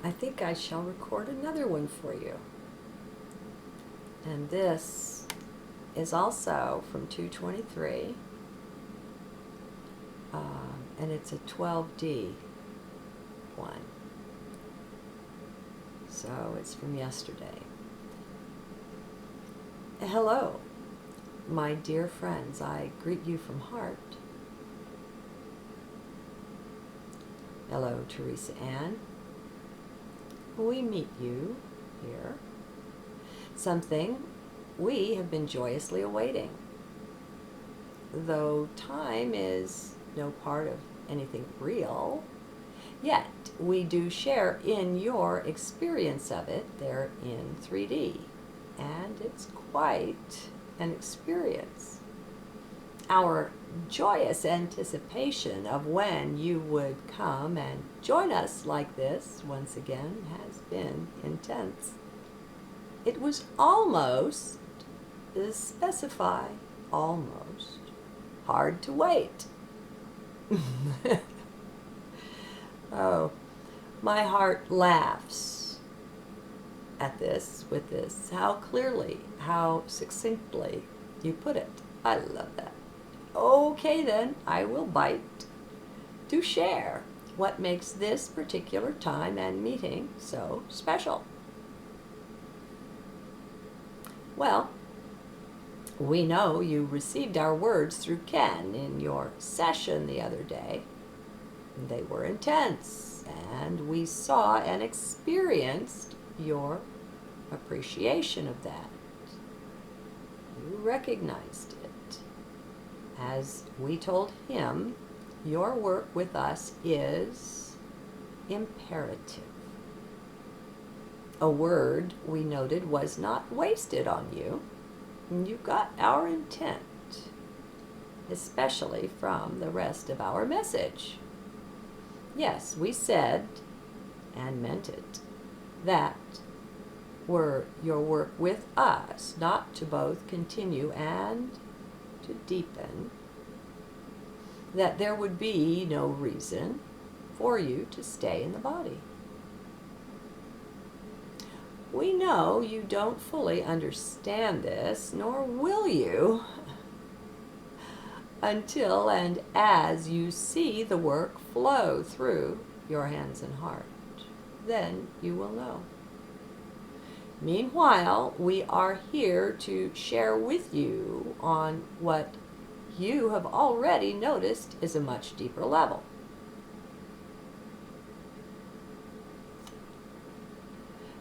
I think I shall record another one for you. And this is also from 223, and it's a 12D one. So it's from yesterday. Hello, my dear friends. I greet you from heart. Hello, Theresa-Ann. We meet you here. Something we have been joyously awaiting. Though time is no part of anything real, yet we do share in your experience of it there in 3D. And it's quite an experience. Our joyous anticipation of when you would come and join us like this once again has been intense. It was almost, specify almost, hard to wait. Oh, my heart laughs at this, with this, how clearly, how succinctly you put it. I love that. Okay then, I will bite to share what makes this particular time and meeting so special. Well, we know you received our words through Ken in your session the other day. They were intense, and we saw and experienced your appreciation of that. You recognized it. As we told him, your work with us is imperative. A word we noted was not wasted on you. You got our intent, especially from the rest of our message. Yes, we said, and meant it, that were your work with us, not to both continue and to deepen, that there would be no reason for you to stay in the body. We know you don't fully understand this, nor will you, until and as you see the work flow through your hands and heart. Then you will know. Meanwhile, we are here to share with you on what you have already noticed is a much deeper level.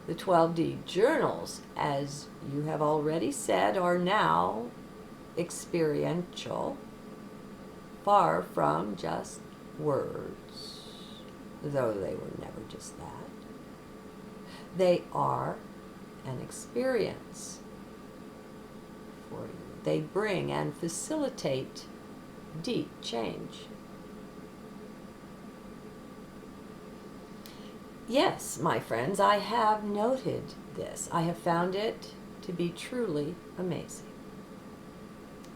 The 12D journals, as you have already said, are now experiential, far from just words, though they were never just that. They are an experience for you. They bring and facilitate deep change. Yes, my friends, I have noted this. I have found it to be truly amazing.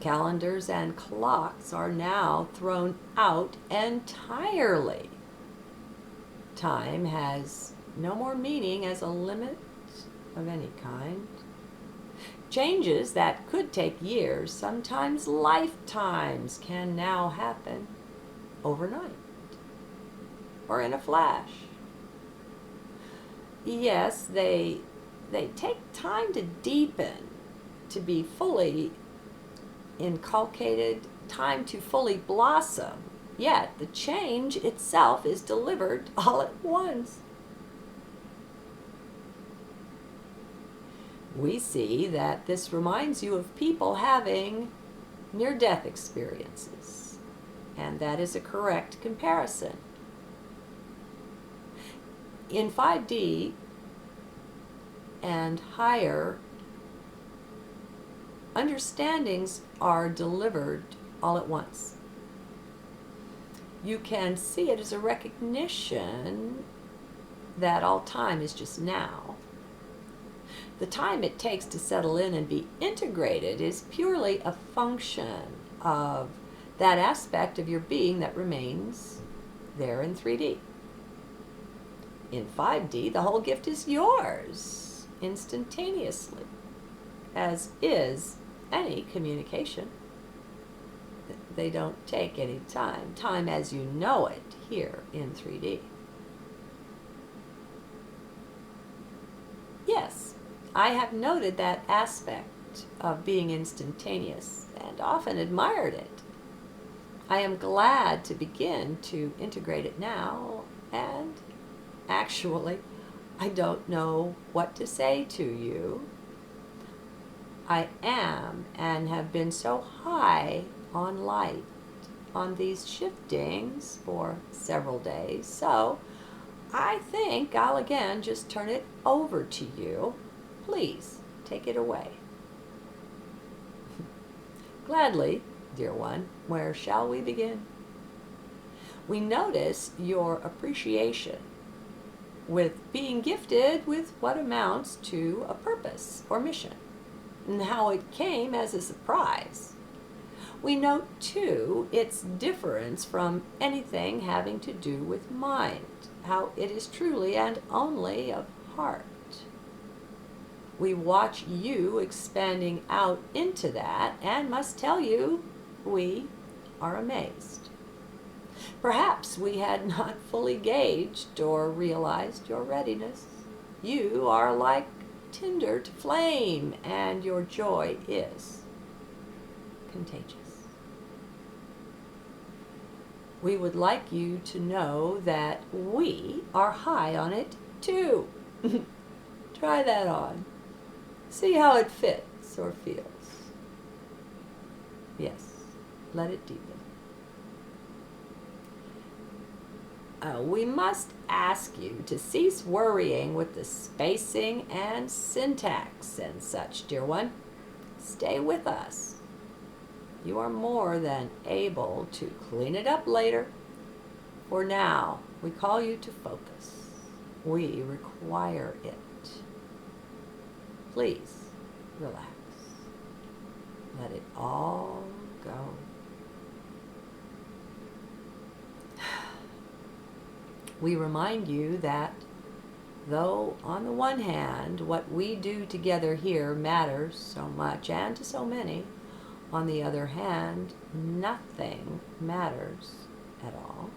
Calendars and clocks are now thrown out entirely. Time has no more meaning as a limit of any kind. Changes that could take years, sometimes lifetimes, can now happen overnight or in a flash. Yes, they take time to deepen, to be fully inculcated, time to fully blossom, yet the change itself is delivered all at once. We see that this reminds you of people having near-death experiences, and that is a correct comparison. In 5D and higher, understandings are delivered all at once. You can see it as a recognition that all time is just now. The time it takes to settle in and be integrated is purely a function of that aspect of your being that remains there in 3D. In 5D, the whole gift is yours, instantaneously, as is any communication. They don't take any time. Time as you know it here in 3D. Yes, I have noted that aspect of being instantaneous and often admired it. I am glad to begin to integrate it now, and actually, I don't know what to say to you. I am and have been so high on light on these shiftings for several days, so I think I'll again just turn it over to you. Please take it away. Gladly, dear one. Where shall we begin? We notice your appreciation with being gifted with what amounts to a purpose or mission, and how it came as a surprise. We note, too, its difference from anything having to do with mind, how it is truly and only of heart. We watch you expanding out into that, and must tell you, we are amazed. Perhaps we had not fully gauged or realized your readiness. You are like tinder to flame, and your joy is contagious. We would like you to know that we are high on it too. Try that on. See how it fits or feels. Yes, let it deepen. We must ask you to cease worrying with the spacing and syntax and such, dear one. Stay with us. You are more than able to clean it up later. For now, we call you to focus. We require it. Please relax. Let it all go. We remind you that though on the one hand what we do together here matters so much and to so many, on the other hand nothing matters at all.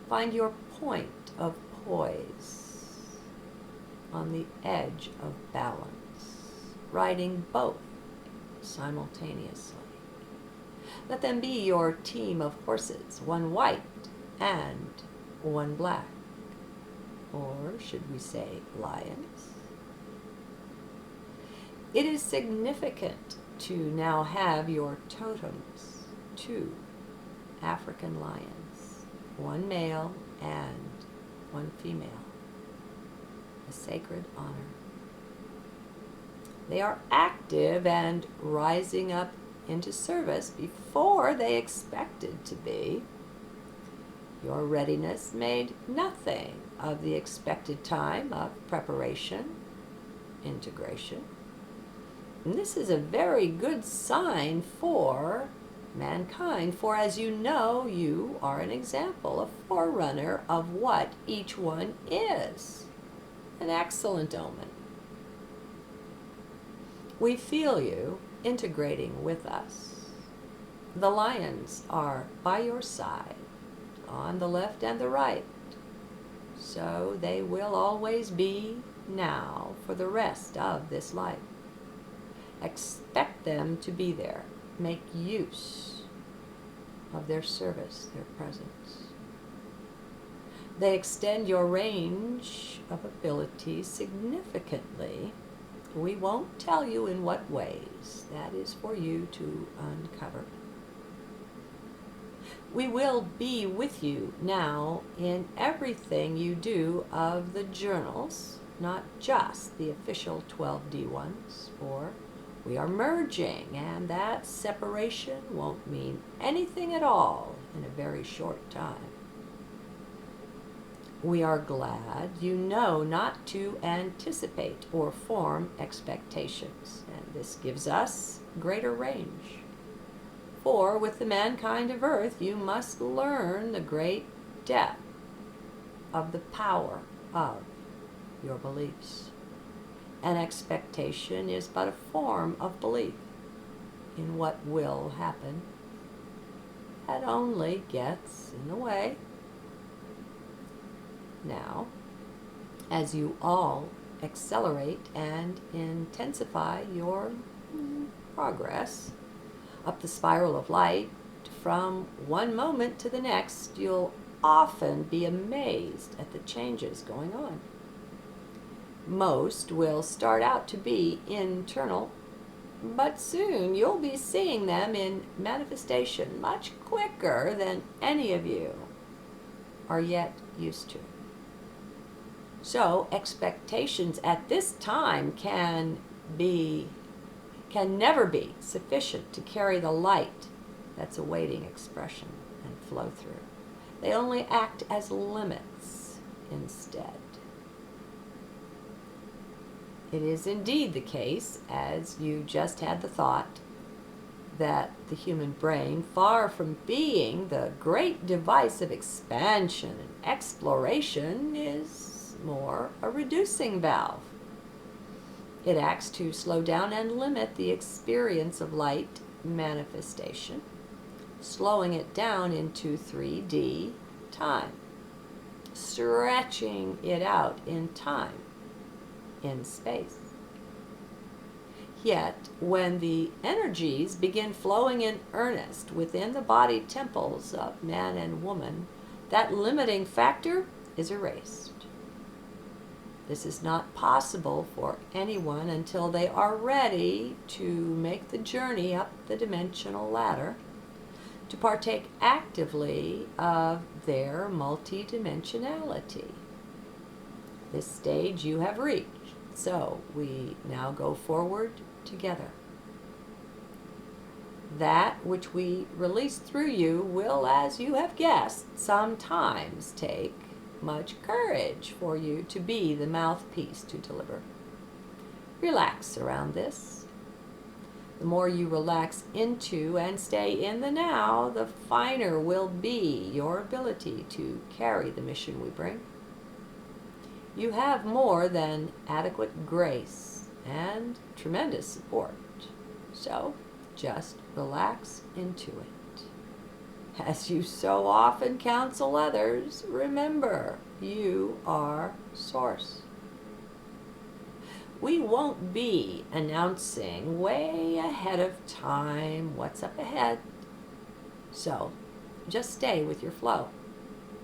Find your point of poise on the edge of balance, riding both simultaneously. Let them be your team of horses, one white and one black. Or should we say lions? It is significant to now have your totems, 2 African lions, 1 male and 1 female, a sacred honor. They are active and rising up into service before they expected to be. Your readiness made nothing of the expected time of preparation, integration. And this is a very good sign for mankind, for as you know, you are an example, a forerunner of what each one is. An excellent omen. We feel you integrating with us. The lions are by your side, on the left and the right. So they will always be now for the rest of this life. Expect them to be there. Make use of their service, their presence. They extend your range of abilities significantly. We won't tell you in what ways. That is for you to uncover. We will be with you now in everything you do of the journals, not just the official 12D ones, for we are merging, and that separation won't mean anything at all in a very short time. We are glad you know not to anticipate or form expectations, and this gives us greater range. For with the mankind of earth, you must learn the great depth of the power of your beliefs. An expectation is but a form of belief in what will happen. That only gets in the way. Now, as you all accelerate and intensify your progress up the spiral of light, from one moment to the next, you'll often be amazed at the changes going on. Most will start out to be internal, but soon you'll be seeing them in manifestation much quicker than any of you are yet used to. So expectations at this time can never be sufficient to carry the light that's awaiting expression and flow through. They only act as limits instead. It is indeed the case, as you just had the thought, that the human brain, far from being the great device of expansion and exploration, is more a reducing valve. It acts to slow down and limit the experience of light manifestation, slowing it down into 3D time, stretching it out in time, in space. Yet, when the energies begin flowing in earnest within the body temples of man and woman, that limiting factor is erased. This is not possible for anyone until they are ready to make the journey up the dimensional ladder, to partake actively of their multidimensionality. This stage you have reached, so we now go forward together. That which we release through you will, as you have guessed, sometimes take much courage for you to be the mouthpiece to deliver. Relax around this. The more you relax into and stay in the now, the finer will be your ability to carry the mission we bring. You have more than adequate grace and tremendous support, so just relax into it. As you so often counsel others, remember, you are Source. We won't be announcing way ahead of time what's up ahead, so just stay with your flow.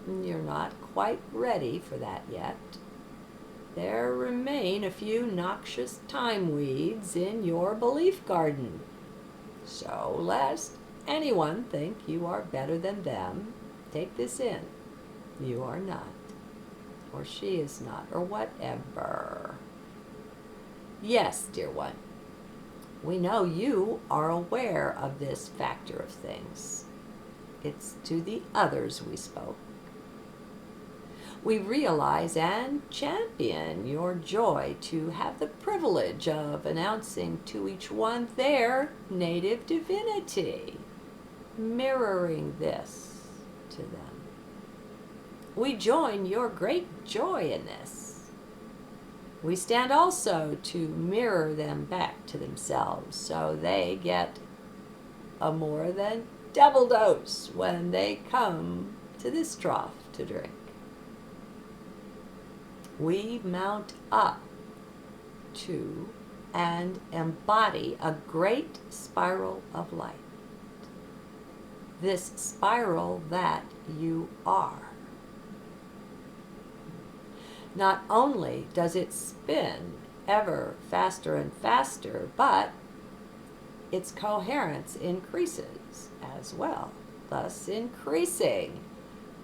You're not quite ready for that yet. There remain a few noxious time weeds in your belief garden. So, lest anyone think you are better than them, take this in. You are not, or she is not, or whatever. Yes, dear one, we know you are aware of this factor of things. It's to the others we spoke. We realize and champion your joy to have the privilege of announcing to each one their native divinity, mirroring this to them. We join your great joy in this. We stand also to mirror them back to themselves, so they get a more than double dose when they come to this trough to drink. We mount up to and embody a great spiral of light. This spiral that you are. Not only does it spin ever faster and faster, but its coherence increases as well, thus increasing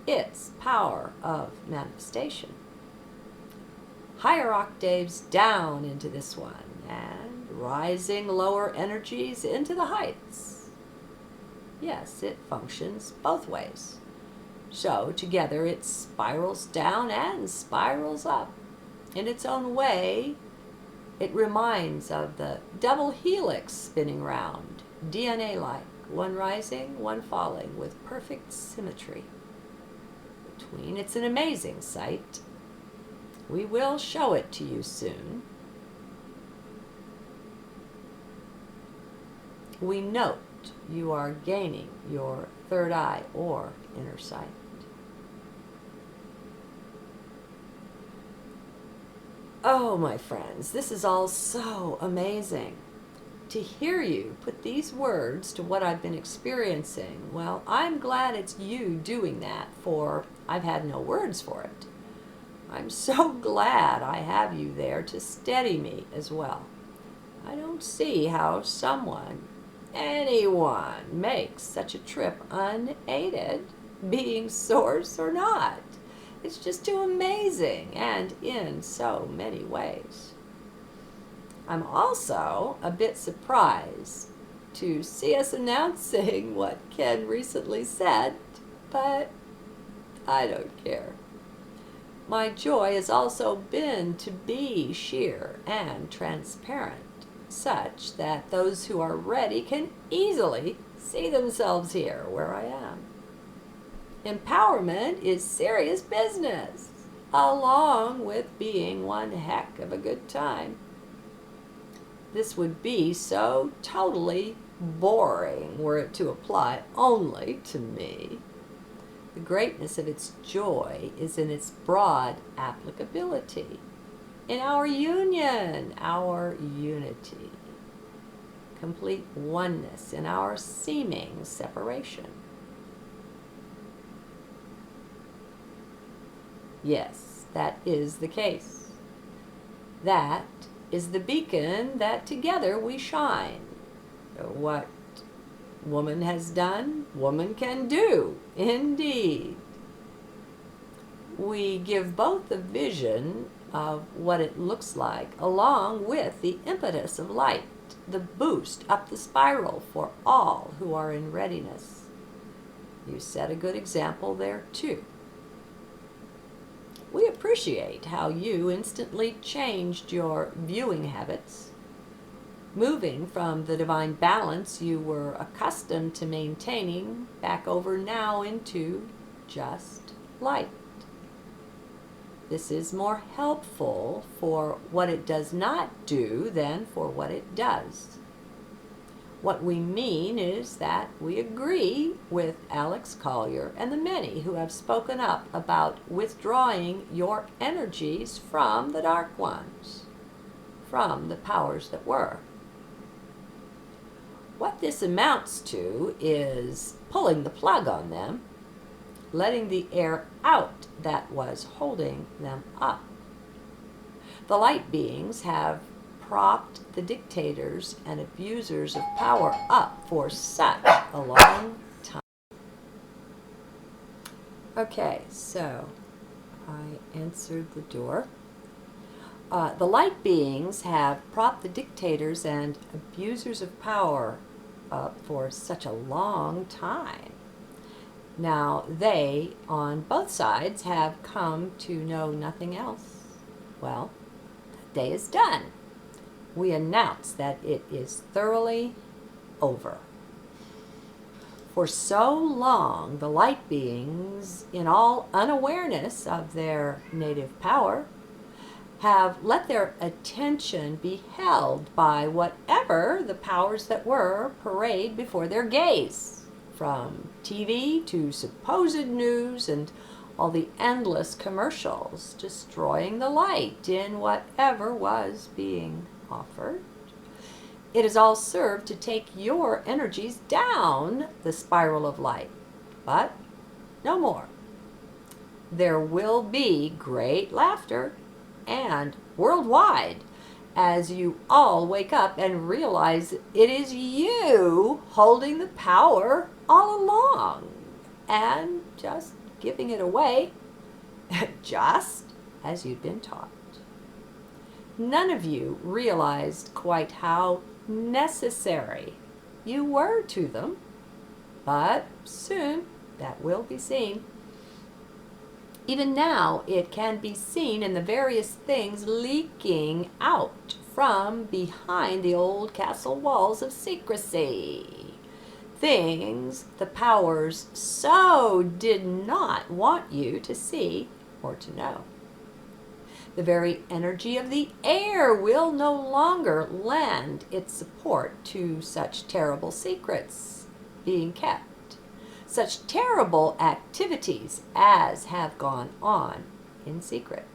its power of manifestation. Higher octaves down into this one, and rising lower energies into the heights. Yes, it functions both ways. So together it spirals down and spirals up. In its own way, it reminds of the double helix spinning round, DNA-like, one rising, one falling, with perfect symmetry. between. It's an amazing sight. We will show it to you soon. We note you are gaining your third eye or inner sight. Oh, my friends, this is all so amazing. To hear you put these words to what I've been experiencing, well, I'm glad it's you doing that, for I've had no words for it. I'm so glad I have you there to steady me as well. I don't see how anyone makes such a trip unaided, being source or not. It's just too amazing, and in so many ways. I'm also a bit surprised to see us announcing what Ken recently said, but I don't care. My joy has also been to be sheer and transparent, such that those who are ready can easily see themselves here where I am. Empowerment is serious business, along with being one heck of a good time. This would be so totally boring were it to apply only to me. The greatness of its joy is in its broad applicability, in our union, our unity, complete oneness in our seeming separation. Yes, that is the case. That is the beacon that together we shine. What woman has done, woman can do, indeed. We give both the vision of what it looks like, along with the impetus of light, the boost up the spiral for all who are in readiness. You set a good example there, too. We appreciate how you instantly changed your viewing habits, moving from the divine balance you were accustomed to maintaining back over now into just light. This is more helpful for what it does not do than for what it does. What we mean is that we agree with Alex Collier and the many who have spoken up about withdrawing your energies from the dark ones, from the powers that were. What this amounts to is pulling the plug on them, letting the air out that was holding them up. The light beings have propped the dictators and abusers of power up for such a long time. Okay, so I answered the door. The light beings have propped the dictators and abusers of power up for such a long time. Now they, on both sides, have come to know nothing else. Well, that day is done. We announce that it is thoroughly over. For so long, the light beings, in all unawareness of their native power, have let their attention be held by whatever the powers that were parade before their gaze, from TV to supposed news and all the endless commercials, destroying the light in whatever was being offered. It has all served to take your energies down the spiral of light, but no more. There will be great laughter, and worldwide, as you all wake up and realize it is you holding the power all along and just giving it away just as you'd been taught. None of you realized quite how necessary you were to them, but soon that will be seen. Even now, it can be seen in the various things leaking out from behind the old castle walls of secrecy. things the powers so did not want you to see or to know. The very energy of the air will no longer lend its support to such terrible secrets being kept, such terrible activities as have gone on in secret.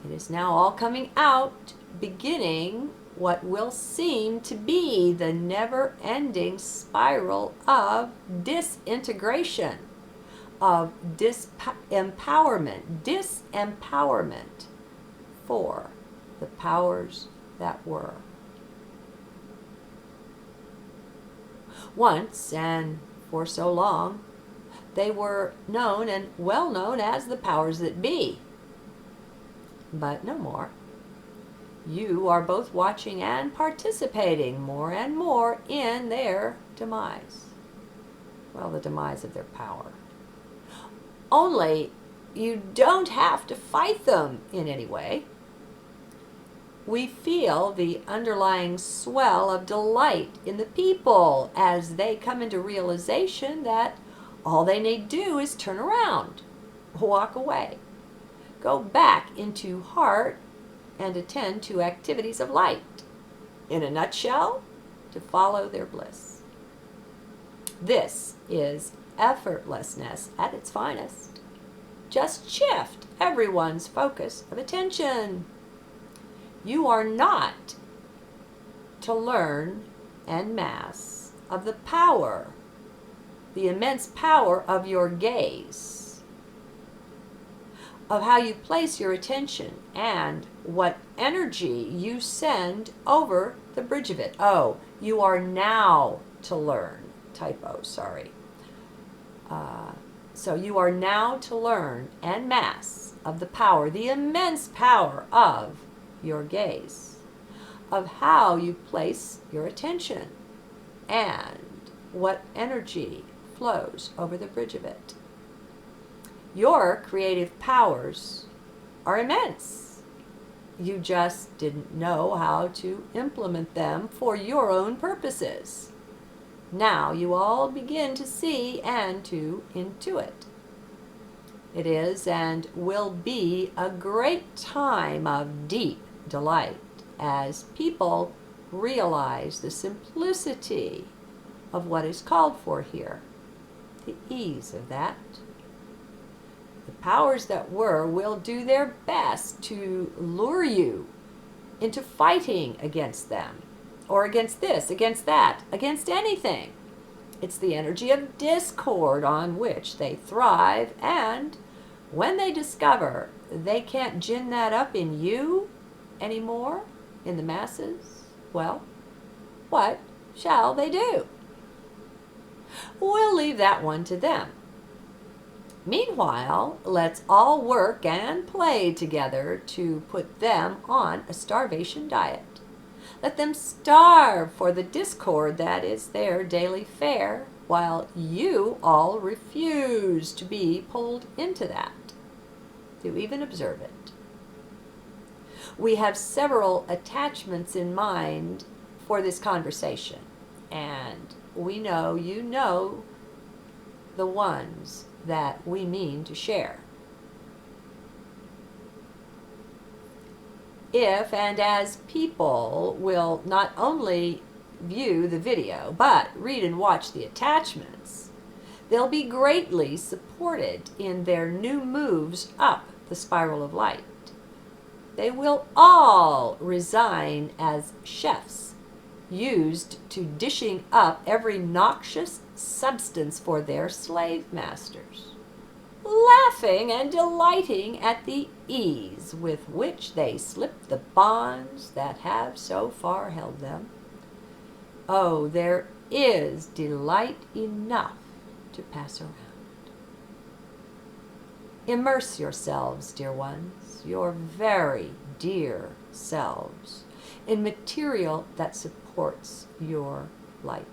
It is now all coming out, beginning what will seem to be the never-ending spiral of disintegration, of disempowerment for the powers that were. Once, and for so long, they were known and well known as the powers that be. But no more. You are both watching and participating more and more in their demise. Well, the demise of their power. Only you don't have to fight them in any way. We feel the underlying swell of delight in the people as they come into realization that all they need do is turn around, walk away, go back into heart, and attend to activities of light. In a nutshell, to follow their bliss. This is effortlessness at its finest. Just shift everyone's focus of attention. You are not to learn en masse of the power, the immense power of your gaze, of how you place your attention and what energy you send over the bridge of it. Oh, you are now to learn. Typo, sorry. So you are now to learn en masse of the power, the immense power of your gaze, of how you place your attention and what energy flows over the bridge of it. Your creative powers are immense. You just didn't know how to implement them for your own purposes. Now you all begin to see and to intuit. It is and will be a great time of deep delight as people realize the simplicity of what is called for here, the ease of that. The powers that were will do their best to lure you into fighting against them, or against this, against that, against anything. It's the energy of discord on which they thrive, and when they discover they can't gin that up in you anymore, in the masses, well, what shall they do? We'll leave that one to them. Meanwhile, let's all work and play together to put them on a starvation diet. Let them starve for the discord that is their daily fare, while you all refuse to be pulled into that, to even observe it. We have several attachments in mind for this conversation, and we know you know the ones that we mean to share. If and as people will not only view the video, but read and watch the attachments, they'll be greatly supported in their new moves up the spiral of light. They will all resign as chefs, used to dishing up every noxious substance for their slave masters, laughing and delighting at the ease with which they slip the bonds that have so far held them. Oh, there is delight enough to pass around. Immerse yourselves, dear ones, your very dear selves, in material that supports your light.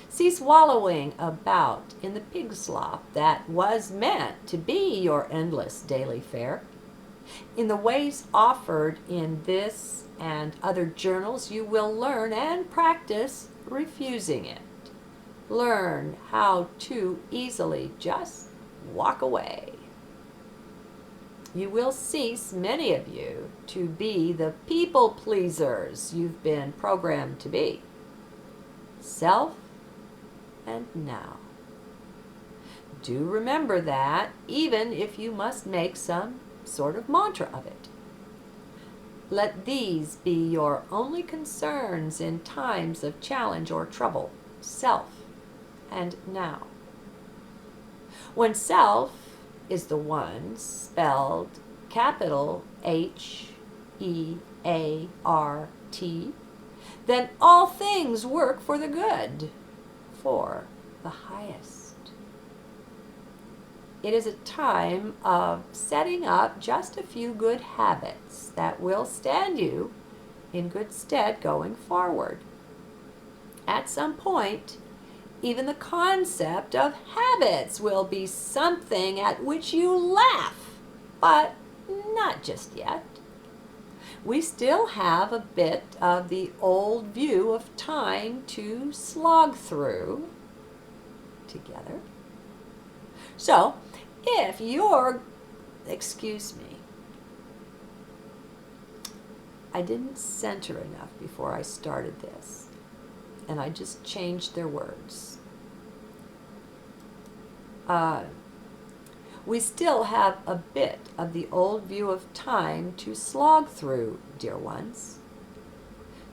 Cease wallowing about in the pig slop that was meant to be your endless daily fare. In the ways offered in this and other journals, you will learn and practice refusing it. learn how to easily just walk away. You will cease, many of you, to be the people pleasers you've been programmed to be. Self and now. Do remember that, even if you must make some sort of mantra of it. Let these be your only concerns in times of challenge or trouble. Self and now. When self is the one spelled capital H-E-A-R-T, then all things work for the good, for the highest. It is a time of setting up just a few good habits that will stand you in good stead going forward. At some point, even the concept of habits will be something at which you laugh, but not just yet. We still have a bit of the old view of time to slog through together. So, if you're, excuse me, I didn't center enough before I started this, and I just changed their words. We still have a bit of the old view of time to slog through, dear ones.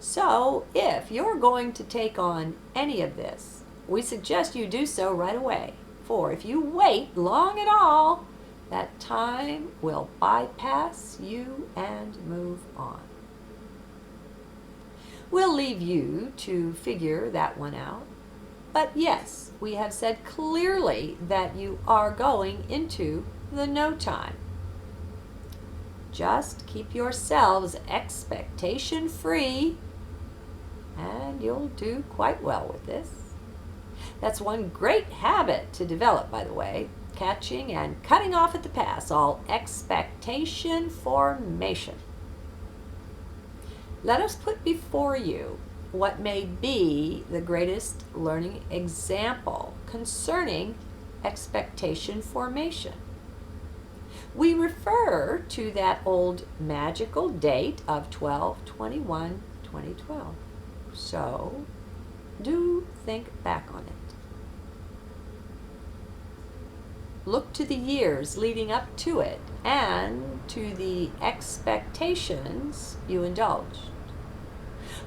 So, if you're going to take on any of this, we suggest you do so right away. For if you wait long at all, that time will bypass you and move on. We'll leave you to figure that one out. But yes, we have said clearly that you are going into the no time. Just keep yourselves expectation free, and you'll do quite well with this. That's one great habit to develop, by the way, catching and cutting off at the pass all expectation formation. Let us put before you what may be the greatest learning example concerning expectation formation. We refer to that old magical date of 12/21/2012. So, do think back on it. Look to the years leading up to it and to the expectations you indulged.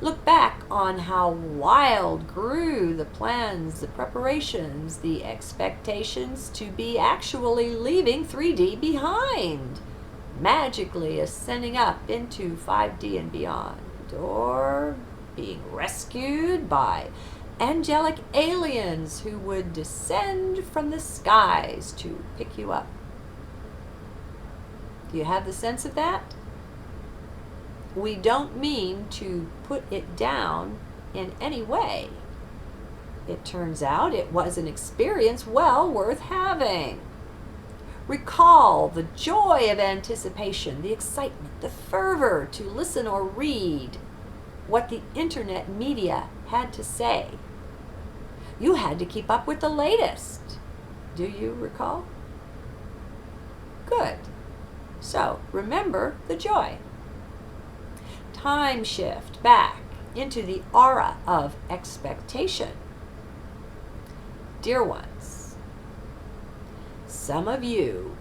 Look back on how wild grew the plans, the preparations, the expectations to be actually leaving 3D behind, magically ascending up into 5D and beyond, or being rescued by angelic aliens who would descend from the skies to pick you up. Do you have the sense of that? We don't mean to put it down in any way. It turns out it was an experience well worth having. Recall the joy of anticipation, the excitement, the fervor to listen or read what the internet media had to say. You had to keep up with the latest. Do you recall? Good. So, remember the joy. Time shift back into the aura of expectation. Dear ones, some of you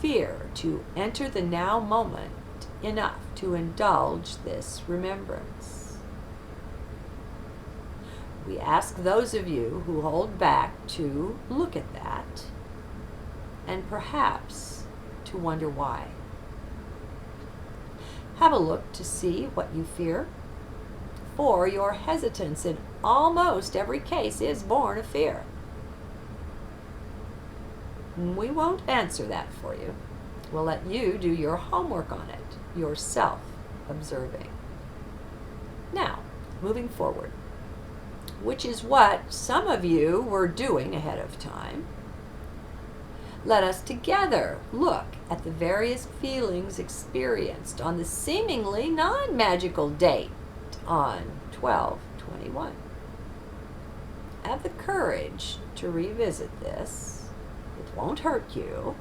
fear to enter the now moment enough to indulge this remembrance. We ask those of you who hold back to look at that and perhaps to wonder why. Have a look to see what you fear, for your hesitance in almost every case is born of fear. We won't answer that for you. We'll let you do your homework on it, yourself observing. Now, moving forward, which is what some of you were doing ahead of time, let us together look at the various feelings experienced on the seemingly non-magical date on 12/21. have the courage to revisit this. It won't hurt you.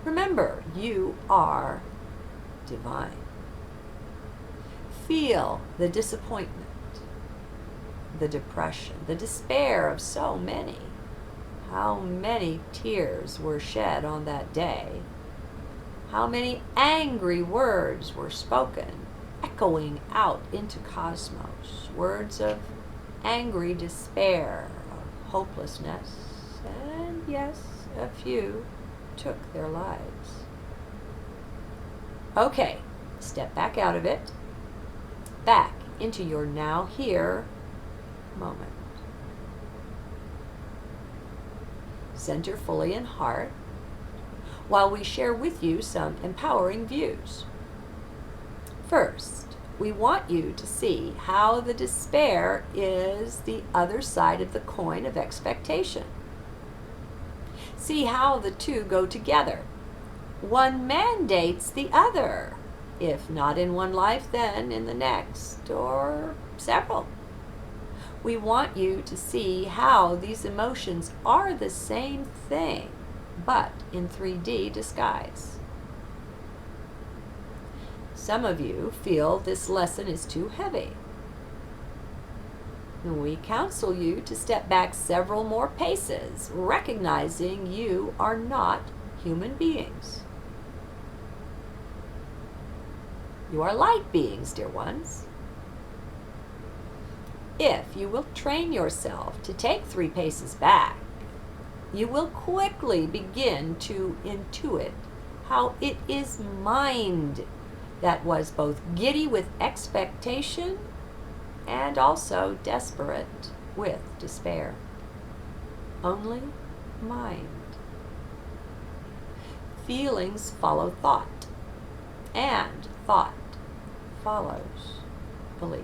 Remember, you are divine. Feel the disappointment, the depression, the despair of so many. How many tears were shed on that day? How many angry words were spoken, echoing out into cosmos, words of angry despair, of hopelessness, and yes, a few took their lives. Okay, step back out of it, back into your now here moment. Center fully in heart while we share with you some empowering views. First, we want you to see how the despair is the other side of the coin of expectation. See how the two go together. One mandates the other. If not in one life, then in the next, or several. We want you to see how these emotions are the same thing, but in 3D disguise. Some of you feel this lesson is too heavy. We counsel you to step back several more paces, recognizing you are not human beings. You are light beings, dear ones. If you will train yourself to take 3 paces back, you will quickly begin to intuit how it is mind that was both giddy with expectation and also desperate with despair. Only mind. Feelings follow thought, and thought follows belief.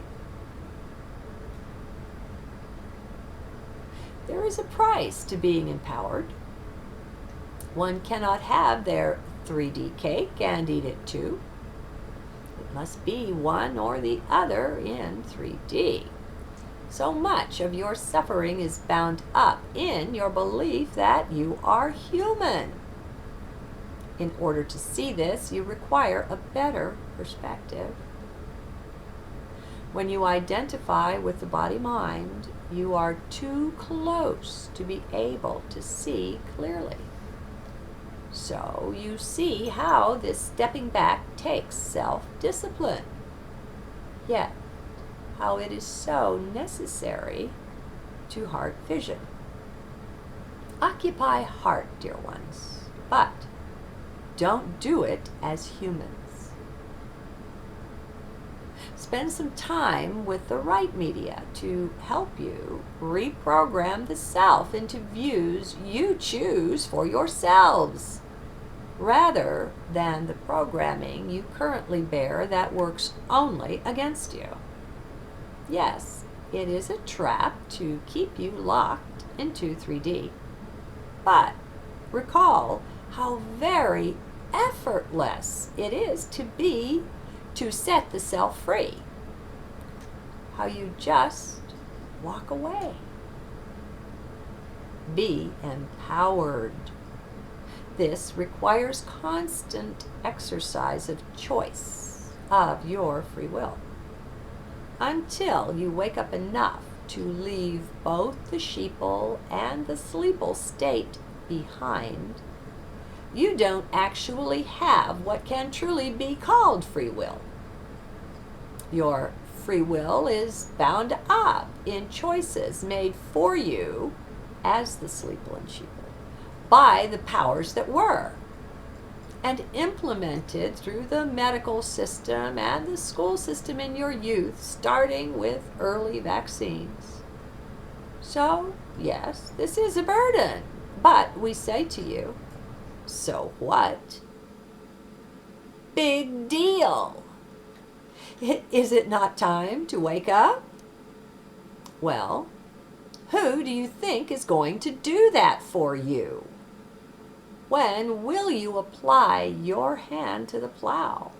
There is a price to being empowered. One cannot have their 3D cake and eat it too. It must be one or the other in 3D. So much of your suffering is bound up in your belief that you are human. In order to see this, you require a better perspective. When you identify with the body-mind, you are too close to be able to see clearly. So you see how this stepping back takes self-discipline. Yet, how it is so necessary to heart vision. Occupy heart, dear ones, but don't do it as humans. Spend some time with the right media to help you reprogram the self into views you choose for yourselves, rather than the programming you currently bear that works only against you. Yes, it is a trap to keep you locked into 3D, but recall how very effortless it is to set the self free. How you just walk away. Be empowered. This requires constant exercise of choice of your free will, until you wake up enough to leave both the sheeple and the sleeple state behind. You don't actually have what can truly be called free will. Your free will is bound up in choices made for you as the sleeple and sheeple by the powers that were, and implemented through the medical system and the school system in your youth, starting with early vaccines. So, yes, this is a burden, but we say to you, so what? Big deal. Is it not time to wake up? Well, who do you think is going to do that for you? When will you apply your hand to the plow?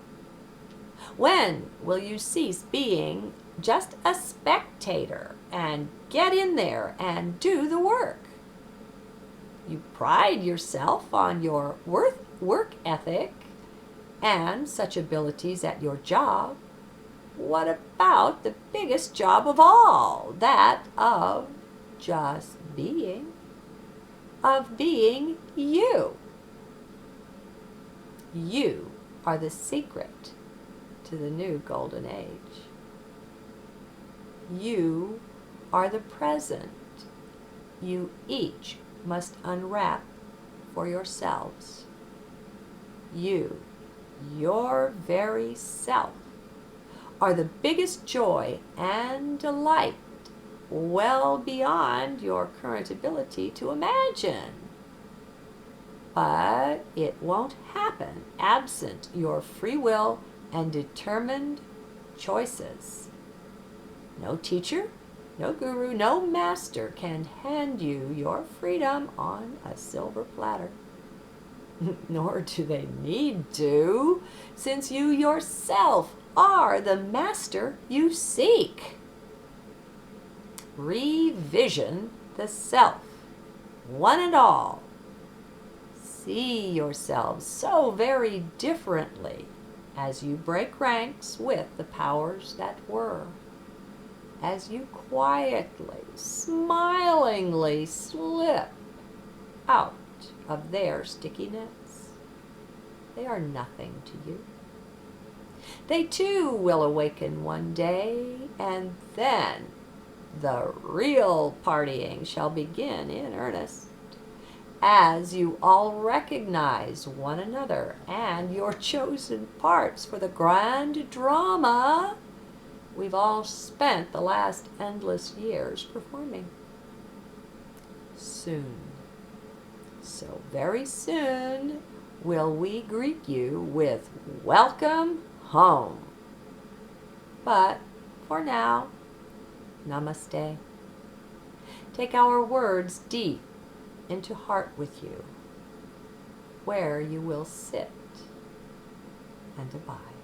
When will you cease being just a spectator and get in there and do the work. You pride yourself on your work ethic and such abilities at your job. What about the biggest job of all, that of just being, of being you? You are the secret to the new golden age. You are the present you each must unwrap for yourselves. You, your very self, are the biggest joy and delight, well beyond your current ability to imagine. But it won't happen absent your free will and determined choices. No teacher, no guru, no master can hand you your freedom on a silver platter. Nor do they need to, since you yourself are the master you seek. Revision the self, one and all. See yourselves so very differently as you break ranks with the powers that were, as you quietly, smilingly slip out of their stickiness. They are nothing to you. They too will awaken one day, and then the real partying shall begin in earnest, as you all recognize one another and your chosen parts for the grand drama we've all spent the last endless years performing. Soon, so very soon, will we greet you with welcome home. But for now, namaste. Take our words deep into heart with you, where you will sit and abide.